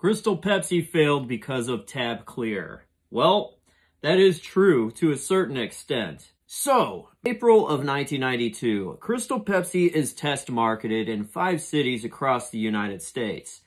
Crystal Pepsi failed because of Tab Clear. Well, that is true to a certain extent. So, April of 1992, Crystal Pepsi is test marketed in 5 cities across the United States.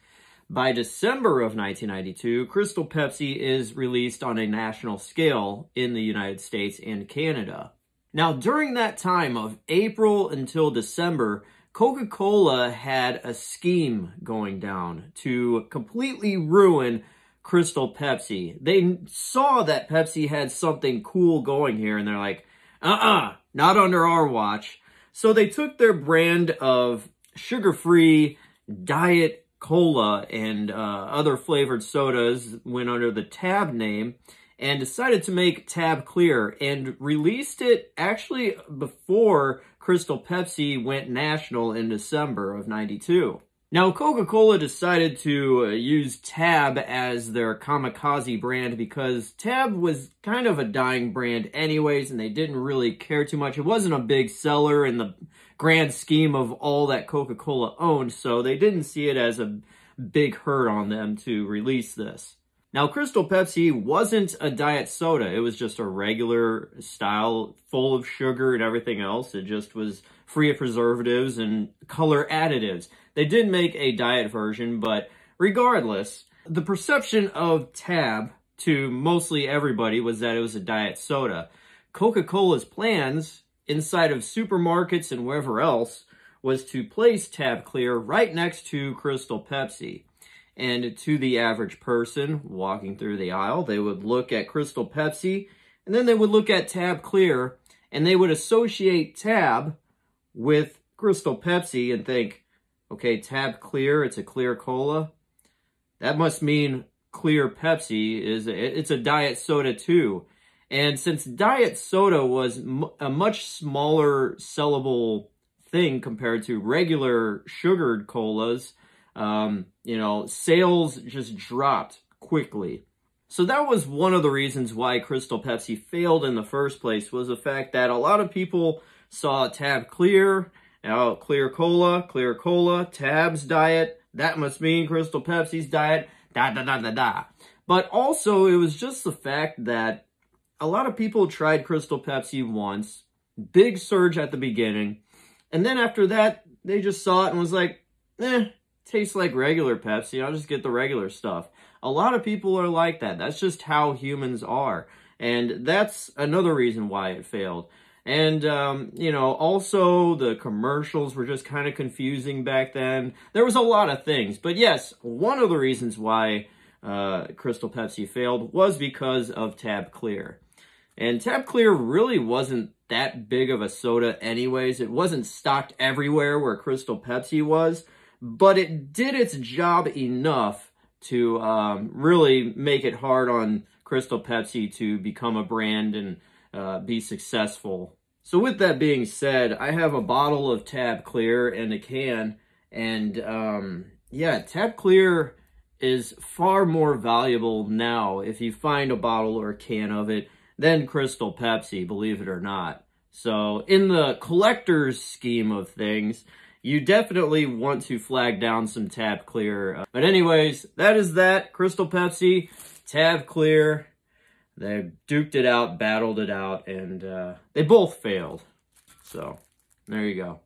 By December of 1992, Crystal Pepsi is released on a national scale in the United States and Canada. Now, during that time of April until December, Coca-Cola had a scheme going down to completely ruin Crystal Pepsi. They saw that Pepsi had something cool going here, and they're like, not under our watch. So they took their brand of sugar-free diet cola and other flavored sodas, went under the Tab name, and decided to make Tab Clear, and released it actually before Crystal Pepsi went national in December of 92. Now, Coca-Cola decided to use Tab as their kamikaze brand because Tab was kind of a dying brand anyways, and they didn't really care too much. It wasn't a big seller in the grand scheme of all that Coca-Cola owned, so they didn't see it as a big hurt on them to release this. Now, Crystal Pepsi wasn't a diet soda. It was just a regular style full of sugar and everything else. It just was free of preservatives and color additives. They did make a diet version, but regardless, the perception of Tab to mostly everybody was that it was a diet soda. Coca-Cola's plans inside of supermarkets and wherever else was to place Tab Clear right next to Crystal Pepsi. And to the average person walking through the aisle, they would look at Crystal Pepsi, and then they would look at Tab Clear, and they would associate Tab with Crystal Pepsi and think, okay, Tab Clear, it's a clear cola. That must mean clear Pepsi it's a diet soda too. And since diet soda was a much smaller sellable thing compared to regular sugared colas, sales just dropped quickly. So that was one of the reasons why Crystal Pepsi failed in the first place, was the fact that a lot of people saw Tab Clear, clear cola, Tab's diet, that must mean Crystal Pepsi's diet, da. But also, it was just the fact that a lot of people tried Crystal Pepsi once, big surge at the beginning, and then after that, they just saw it and was like, tastes like regular Pepsi, I'll just get the regular stuff. A lot of people are like that. That's just how humans are. And that's another reason why it failed. And, also the commercials were just kind of confusing back then. There was a lot of things. But yes, one of the reasons why Crystal Pepsi failed was because of Tab Clear. And Tab Clear really wasn't that big of a soda anyways. It wasn't stocked everywhere where Crystal Pepsi was. But it did its job enough to really make it hard on Crystal Pepsi to become a brand and be successful. So with that being said, I have a bottle of Tab Clear and a can. And Tab Clear is far more valuable now if you find a bottle or a can of it than Crystal Pepsi, believe it or not. So in the collector's scheme of things, you definitely want to flag down some Tab Clear. But anyways, that is that. Crystal Pepsi, Tab Clear. They duked it out, battled it out, and they both failed. So, there you go.